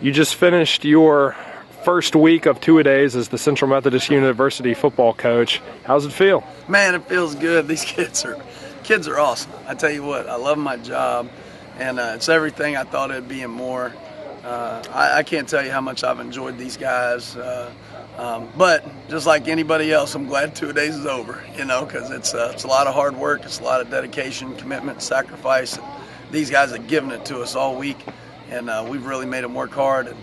You just finished your first week of two-a-days as the Central Methodist University football coach. How's it feel? Man, it feels good. These kids are awesome. I tell you what, I love my job, and it's everything I thought it'd be and more. I can't tell you how much I've enjoyed these guys. But just like anybody else, I'm glad two-a-days is over, because it's a lot of hard work. It's a lot of dedication, commitment, sacrifice. And these guys have given it to us all week, and we've really made them work hard. And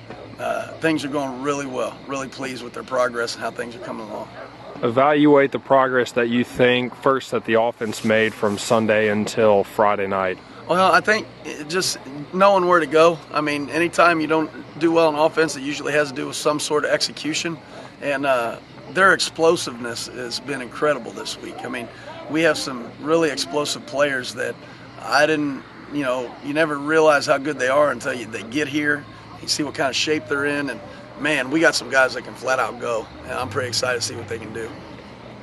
things are going really well. Really pleased with their progress and how things are coming along. Evaluate the progress that you think first that the offense made from Sunday until Friday night. Well, I think just knowing where to go. I mean, anytime you don't do well on offense, it usually has to do with some sort of execution. And their explosiveness has been incredible this week. I mean, we have some really explosive players that I didn't, you never realize how good they are until they get here. You see what kind of shape they're in. And, man, we got some guys that can flat out go. And I'm pretty excited to see what they can do.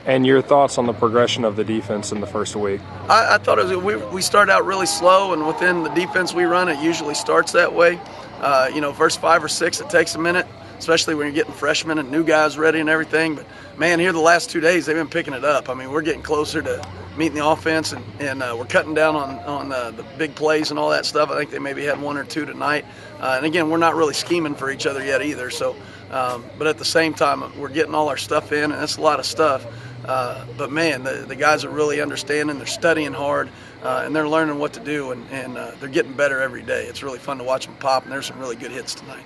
And your thoughts on the progression of the defense in the first week? I thought we started out really slow, and within the defense we run, it usually starts that way. First 5 or 6, it takes a minute, especially when you're getting freshmen and new guys ready and everything. But, man, here the last 2 days, they've been picking it up. I mean, we're getting closer to meeting the offense, and we're cutting down on the big plays and all that stuff. I think they maybe had 1 or 2 tonight. And, again, we're not really scheming for each other yet either. So, but at the same time, we're getting all our stuff in, and that's a lot of stuff. But, man, the guys are really understanding. They're studying hard, and they're learning what to do, and they're getting better every day. It's really fun to watch them pop, and there's some really good hits tonight.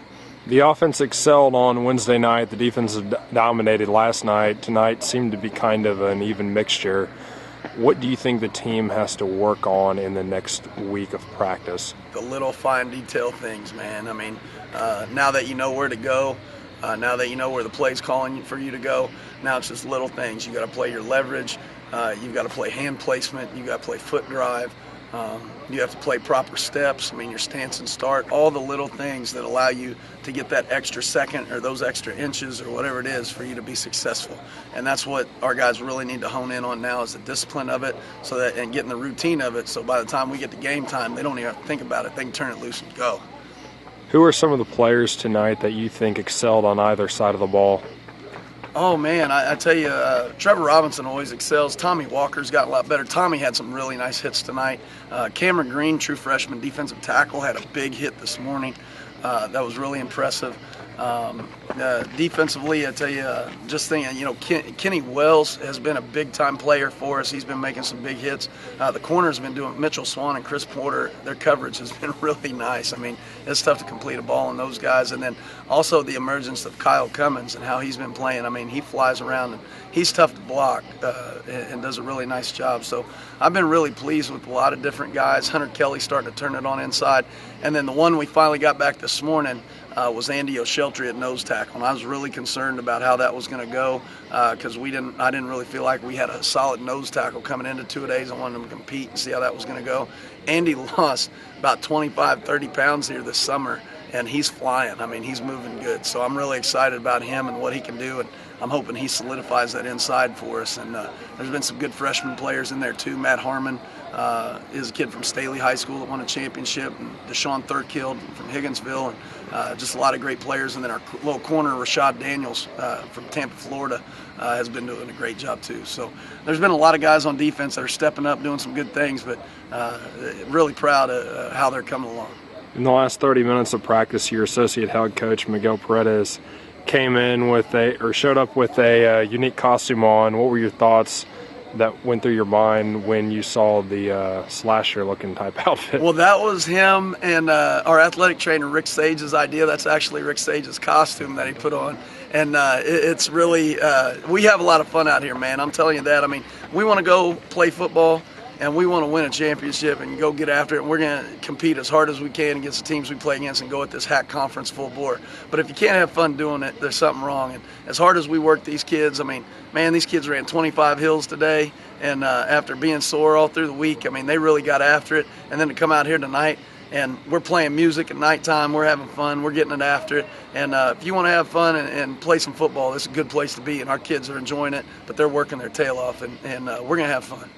The offense excelled on Wednesday night. The defense dominated last night. Tonight seemed to be kind of an even mixture. What do you think the team has to work on in the next week of practice? The little fine detail things, man. I mean, now that you know where to go, now that you know where the play's calling for you to go, now it's just little things. You got to play your leverage. You've got to play hand placement. You got to play foot drive. You have to play proper steps. I mean, your stance and start, all the little things that allow you to get that extra second or those extra inches or whatever it is for you to be successful. And that's what our guys really need to hone in on now, is the discipline of it, and getting the routine of it, so by the time we get to game time, they don't even have to think about it. They can turn it loose and go. Who are some of the players tonight that you think excelled on either side of the ball? Oh, man, I tell you, Trevor Robinson always excels. Tommy Walker's got a lot better. Tommy had some really nice hits tonight. Cameron Green, true freshman defensive tackle, had a big hit this morning. That was really impressive. Defensively, I tell you, just thinking, Kenny Wells has been a big-time player for us. He's been making some big hits. The corner's been doing, Mitchell Swan and Chris Porter, their coverage has been really nice. I mean, it's tough to complete a ball on those guys. And then also the emergence of Kyle Cummins and how he's been playing. I mean, he flies around, and he's tough to block and does a really nice job. So I've been really pleased with a lot of different guys. Hunter Kelly starting to turn it on inside. And then the one we finally got back this morning was Andy O'Sheltry at nose tackle. And I was really concerned about how that was going to go because I didn't really feel like we had a solid nose tackle coming into two-a-days. I wanted him to compete and see how that was going to go. Andy lost about 25, 30 pounds here this summer, and he's flying. I mean, he's moving good. So I'm really excited about him and what he can do, and I'm hoping he solidifies that inside for us. And there's been some good freshman players in there too. Matt Harmon is a kid from Staley High School that won a championship, and Deshaun Thurkill from Higginsville, and just a lot of great players. And then our little corner, Rashad Daniels from Tampa, Florida, has been doing a great job too. So there's been a lot of guys on defense that are stepping up, doing some good things, but really proud of how they're coming along. In the last 30 minutes of practice, your associate head coach, Miguel Paredes, showed up with a unique costume on. What were your thoughts that went through your mind when you saw the slasher-looking type outfit? Well, that was him and our athletic trainer, Rick Sage's idea. That's actually Rick Sage's costume that he put on. And it's really we have a lot of fun out here, man. I'm telling you that. I mean, we want to go play football, and we want to win a championship and go get after it. And we're going to compete as hard as we can against the teams we play against and go at this hack conference full bore. But if you can't have fun doing it, there's something wrong. And as hard as we work these kids, I mean, man, these kids ran 25 hills today. And after being sore all through the week, I mean, they really got after it. And then to come out here tonight, and we're playing music at nighttime, we're having fun, we're getting it after it. And if you want to have fun and play some football, this is a good place to be. And our kids are enjoying it, but they're working their tail off, and we're going to have fun.